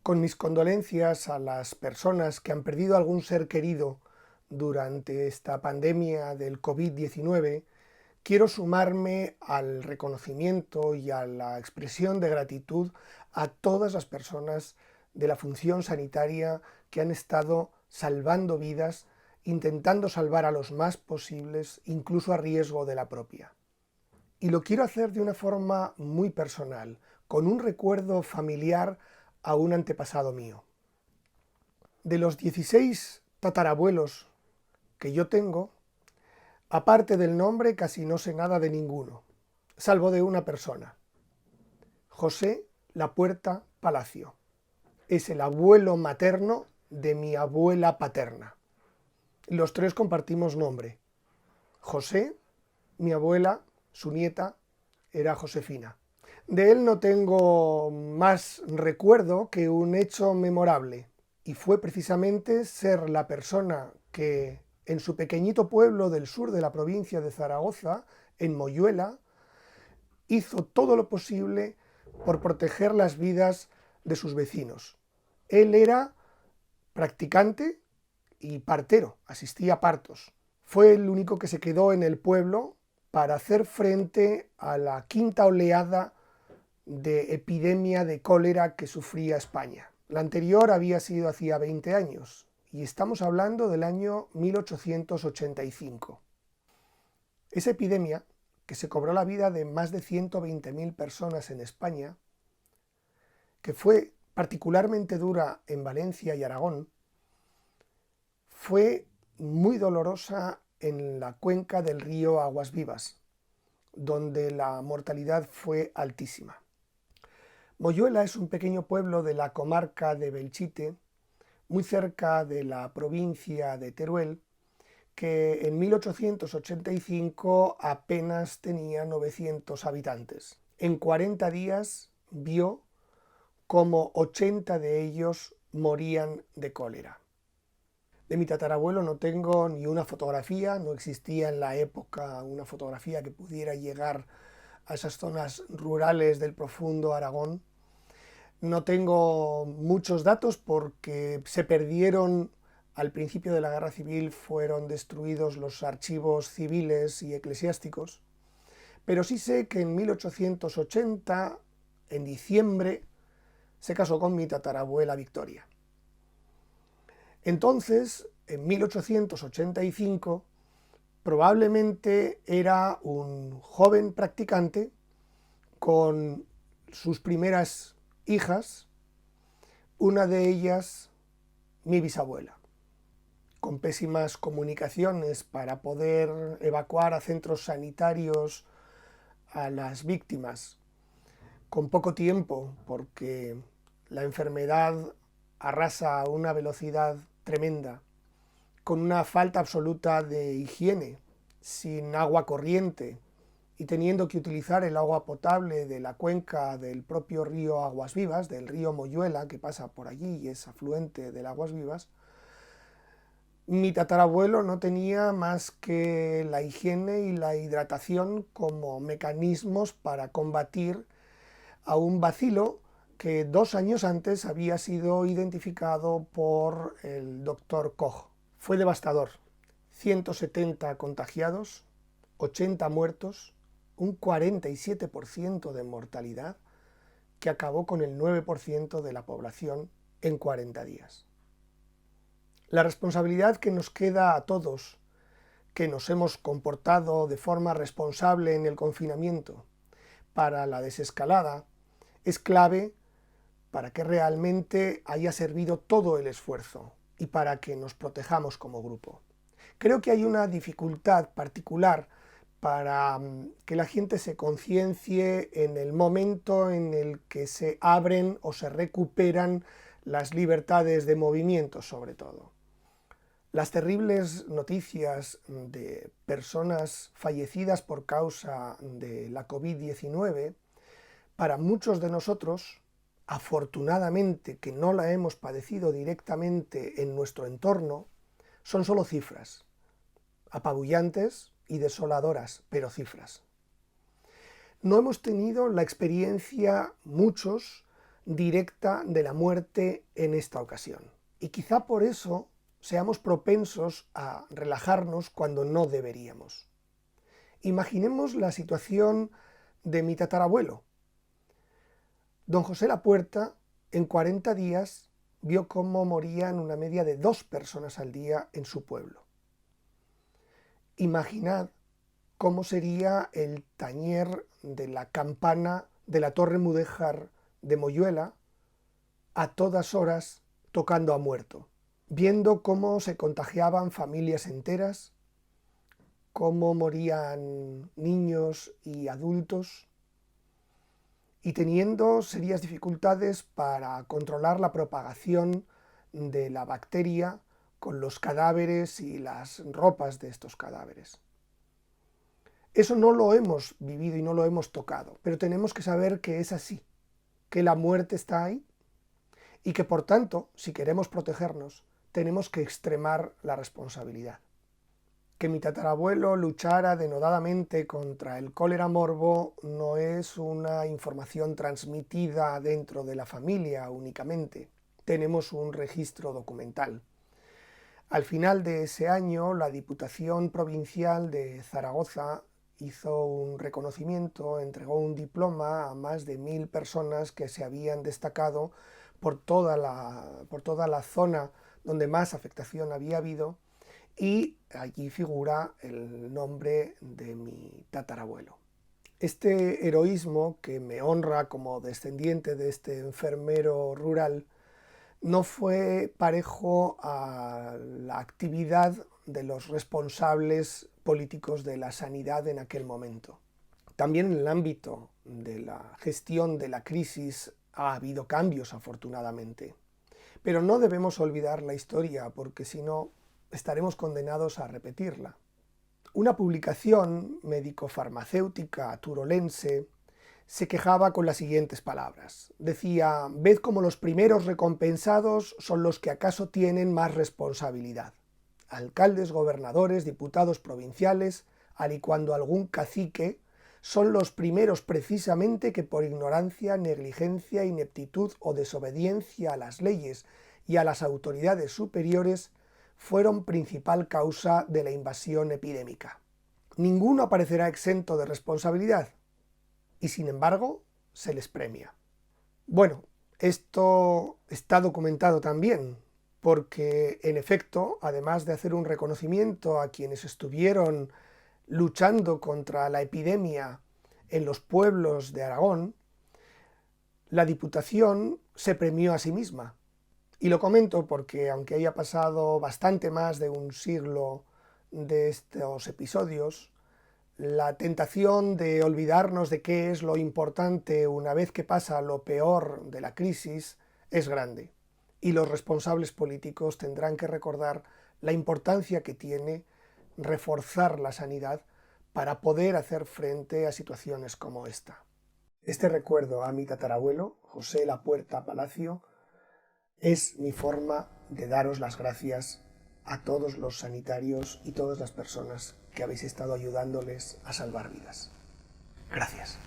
Con mis condolencias a las personas que han perdido algún ser querido durante esta pandemia del COVID-19, quiero sumarme al reconocimiento y a la expresión de gratitud a todas las personas de la función sanitaria que han estado salvando vidas, intentando salvar a los más posibles, incluso a riesgo de la propia. Y lo quiero hacer de una forma muy personal, con un recuerdo familiar a un antepasado mío. De los 16 tatarabuelos que yo tengo, aparte del nombre casi no sé nada de ninguno, salvo de una persona. José Lapuerta Palacio. Es el abuelo materno de mi abuela paterna. Los tres compartimos nombre. José, mi abuela, su nieta, era Josefina. De él no tengo más recuerdo que un hecho memorable, y fue precisamente ser la persona que en su pequeñito pueblo del sur de la provincia de Zaragoza, en Moyuela, hizo todo lo posible por proteger las vidas de sus vecinos. Él era practicante y partero, asistía a partos. Fue el único que se quedó en el pueblo para hacer frente a la quinta oleada de epidemia de cólera que sufría España. La anterior había sido hacía 20 años y estamos hablando del año 1885. Esa epidemia, que se cobró la vida de más de 120.000 personas en España, que fue particularmente dura en Valencia y Aragón, fue muy dolorosa en la cuenca del río Aguas Vivas, donde la mortalidad fue altísima. Moyuela es un pequeño pueblo de la comarca de Belchite, muy cerca de la provincia de Teruel, que en 1885 apenas tenía 900 habitantes. En 40 días vio cómo 80 de ellos morían de cólera. De mi tatarabuelo no tengo ni una fotografía, no existía en la época una fotografía que pudiera llegar a esas zonas rurales del profundo Aragón. No tengo muchos datos porque se perdieron al principio de la Guerra Civil, fueron destruidos los archivos civiles y eclesiásticos, pero sí sé que en 1880, en diciembre, se casó con mi tatarabuela Victoria. Entonces, en 1885, probablemente era un joven practicante con sus primeras hijas, una de ellas mi bisabuela, con pésimas comunicaciones para poder evacuar a centros sanitarios a las víctimas, con poco tiempo porque la enfermedad arrasa a una velocidad tremenda, con una falta absoluta de higiene, sin agua corriente, y teniendo que utilizar el agua potable de la cuenca del propio río Aguas Vivas, del río Moyuela, que pasa por allí y es afluente del Aguas Vivas, mi tatarabuelo no tenía más que la higiene y la hidratación como mecanismos para combatir a un bacilo que 2 años antes había sido identificado por el doctor Koch. Fue devastador. 170 contagiados, 80 muertos, un 47% de mortalidad que acabó con el 9% de la población en 40 días. La responsabilidad que nos queda a todos, que nos hemos comportado de forma responsable en el confinamiento para la desescalada, es clave para que realmente haya servido todo el esfuerzo y para que nos protejamos como grupo. Creo que hay una dificultad particular para que la gente se conciencie en el momento en el que se abren o se recuperan las libertades de movimiento, sobre todo. Las terribles noticias de personas fallecidas por causa de la COVID-19, para muchos de nosotros, afortunadamente que no la hemos padecido directamente en nuestro entorno, son solo cifras, apabullantes y desoladoras, pero cifras. No hemos tenido la experiencia, muchos, directa de la muerte en esta ocasión. Y quizá por eso seamos propensos a relajarnos cuando no deberíamos. Imaginemos la situación de mi tatarabuelo. Don José Lapuerta, en 40 días, vio cómo morían una media de 2 personas al día en su pueblo. Imaginad cómo sería el tañer de la campana de la Torre Mudéjar de Moyuela a todas horas tocando a muerto, viendo cómo se contagiaban familias enteras, cómo morían niños y adultos, y teniendo serias dificultades para controlar la propagación de la bacteria con los cadáveres y las ropas de estos cadáveres. Eso no lo hemos vivido y no lo hemos tocado, pero tenemos que saber que es así, que la muerte está ahí y que por tanto, si queremos protegernos, tenemos que extremar la responsabilidad. Que mi tatarabuelo luchara denodadamente contra el cólera morbo no es una información transmitida dentro de la familia únicamente. Tenemos un registro documental. Al final de ese año, la Diputación Provincial de Zaragoza hizo un reconocimiento, entregó un diploma a más de 1000 personas que se habían destacado por toda la zona donde más afectación había habido, y allí figura el nombre de mi tatarabuelo. Este heroísmo, que me honra como descendiente de este enfermero rural, no fue parejo a la actividad de los responsables políticos de la sanidad en aquel momento. También en el ámbito de la gestión de la crisis ha habido cambios, afortunadamente. Pero no debemos olvidar la historia, porque si no, estaremos condenados a repetirla. Una publicación médico-farmacéutica turolense se quejaba con las siguientes palabras. Decía: ved cómo los primeros recompensados son los que acaso tienen más responsabilidad. Alcaldes, gobernadores, diputados provinciales, al y cuando algún cacique, son los primeros precisamente que por ignorancia, negligencia, ineptitud o desobediencia a las leyes y a las autoridades superiores fueron principal causa de la invasión epidémica. Ninguno aparecerá exento de responsabilidad y sin embargo se les premia. Bueno, esto está documentado también, porque en efecto, además de hacer un reconocimiento a quienes estuvieron luchando contra la epidemia en los pueblos de Aragón, la Diputación se premió a sí misma. Y lo comento porque, aunque haya pasado bastante más de un siglo de estos episodios, la tentación de olvidarnos de qué es lo importante una vez que pasa lo peor de la crisis es grande. Y los responsables políticos tendrán que recordar la importancia que tiene reforzar la sanidad para poder hacer frente a situaciones como esta. Este recuerdo a mi tatarabuelo, José Lapuerta Palacio, es mi forma de daros las gracias a todos los sanitarios y todas las personas que habéis estado ayudándoles a salvar vidas. Gracias.